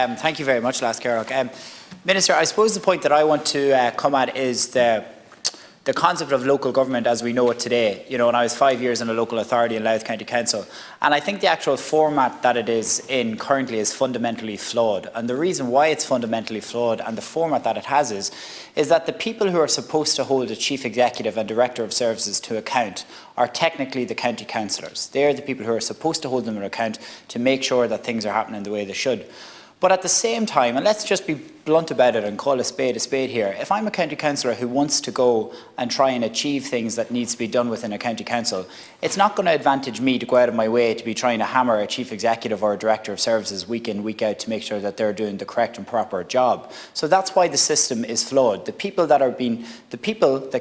Thank you very much, Last Carrock. Minister, I suppose the point that I want to come at is the concept of local government as we know it today. You know, when I was 5 years in a local authority in Louth County Council, and I think the actual format that it is in currently is fundamentally flawed. And the reason why it's fundamentally flawed and the format that it has is that the people who are supposed to hold a chief executive and director of services to account are technically the county councillors. They're the people who are supposed to hold them to account to make sure that things are happening the way they should. But at the same time, and let's just be blunt about it and call a spade here, if I'm a county councillor who wants to go and try and achieve things that needs to be done within a county council, it's not going to advantage me to go out of my way to be trying to hammer a chief executive or a director of services week in, week out to make sure that they're doing the correct and proper job. So that's why the system is flawed. The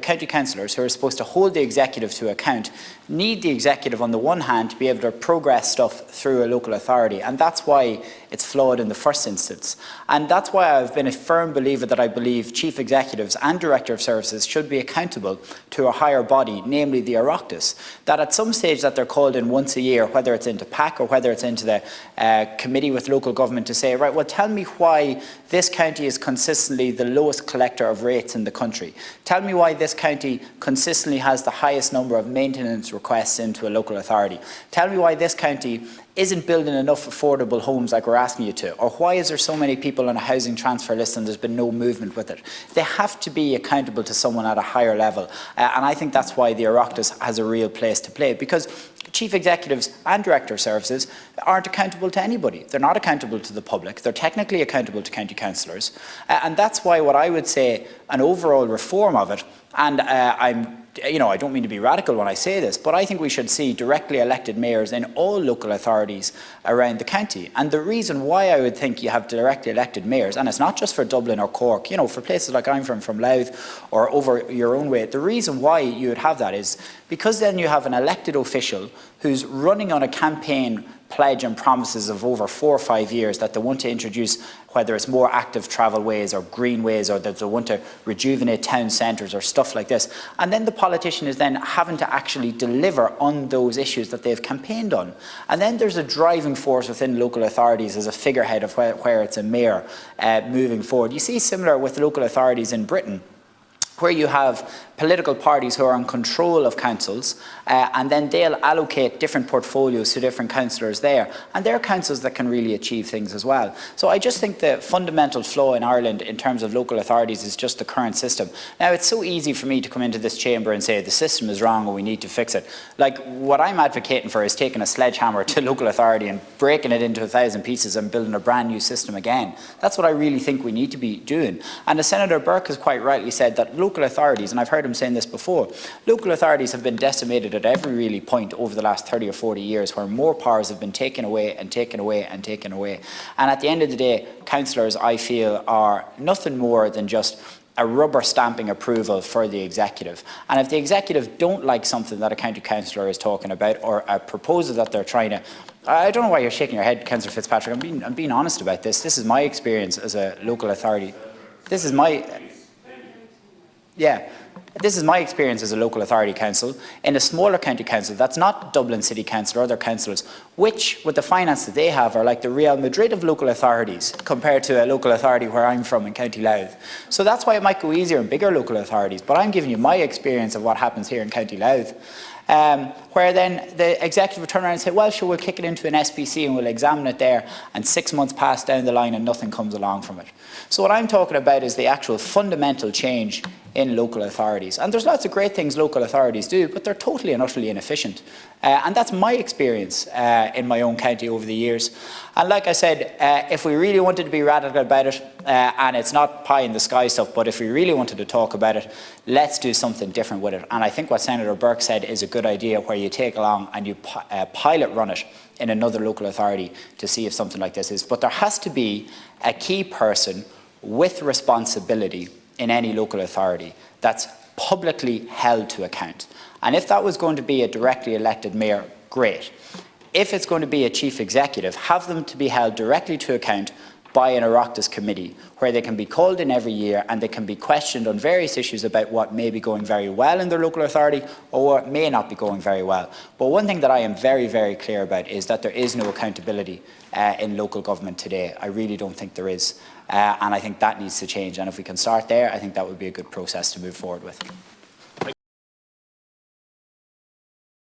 county councillors who are supposed to hold the executive to account need the executive on the one hand to be able to progress stuff through a local authority, and that's why it's flawed in the first instance. And that's why I've been a firm believer that I believe chief executives and director of services should be accountable to a higher body, namely the Oireachtas, that at some stage that they're called in once a year, whether it's into PAC or whether it's into the committee with local government, to say, right, well, tell me why this county is consistently the lowest collector of rates in the country. Tell me why this county consistently has the highest number of maintenance requests into a local authority. Tell me why this county isn't building enough affordable homes like we're asking you to, or why is there so many people on a housing transfer list and there's been no movement with it. They have to be accountable to someone at a higher level, and I think that's why the Oireachtas has a real place to play, because chief executives and director of services aren't accountable to anybody. They're not accountable to the public. They're technically accountable to county councillors, and that's why what I would say an overall reform of it, and I don't mean to be radical when I say this, but I think we should see directly elected mayors in all local authorities around the county. And the reason why I would think you have directly elected mayors, and it's not just for Dublin or Cork, for places like I'm from Louth or over your own way, the reason why you would have that is because then you have an elected official who's running on a campaign pledge and promises of over 4 or 5 years that they want to introduce, whether it's more active travel ways or green ways, or that they want to rejuvenate town centres or stuff like this. And then the politician is then having to actually deliver on those issues that they've campaigned on. And then there's a driving force within local authorities as a figurehead of where it's a mayor moving forward. You see similar with local authorities in Britain, where you have political parties who are in control of councils, and then they'll allocate different portfolios to different councillors there, and they're councils that can really achieve things as well. So I just think the fundamental flaw in Ireland in terms of local authorities is just the current system. Now, it's so easy for me to come into this chamber and say the system is wrong and we need to fix it. Like, what I'm advocating for is taking a sledgehammer to local authority and breaking it into 1,000 pieces and building a brand new system again. That's what I really think we need to be doing. And as Senator Burke has quite rightly said, that local authorities, and I've heard him saying this before, local authorities have been decimated at every really point over the last 30 or 40 years, where more powers have been taken away and taken away and taken away. And at the end of the day, councillors, I feel, are nothing more than just a rubber stamping approval for the executive. And if the executive don't like something that a county councillor is talking about, or a proposal that they're trying to, I don't know why you're shaking your head, Councillor Fitzpatrick. I'm being honest about this. This is my experience as a local authority. This is my experience as a local authority council in a smaller county council that's not Dublin City Council or other councils, which, with the finance that they have, are like the Real Madrid of local authorities compared to a local authority where I'm from in County Louth. So that's why it might go easier in bigger local authorities, but I'm giving you my experience of what happens here in County Louth. Where then the executive will turn around and say, well, sure, we'll kick it into an SPC and we'll examine it there, and 6 months pass down the line and nothing comes along from it. So what I'm talking about is the actual fundamental change in local authorities. And there's lots of great things local authorities do, but they're totally and utterly inefficient. And that's my experience in my own county over the years. And like I said, if we really wanted to be radical about it, and it's not pie in the sky stuff, but if we really wanted to talk about it, let's do something different with it. And I think what Senator Burke said is a good idea, where you take along and you pilot run it in another local authority to see if something like this is. But there has to be a key person with responsibility in any local authority that's publicly held to account. And if that was going to be a directly elected mayor, great. If it's going to be a chief executive, have them to be held directly to account by an Oireachtas committee, where they can be called in every year and they can be questioned on various issues about what may be going very well in their local authority or what may not be going very well. But one thing that I am very, very clear about is that there is no accountability in local government today. I really don't think there is. And I think that needs to change. And if we can start there, I think that would be a good process to move forward with.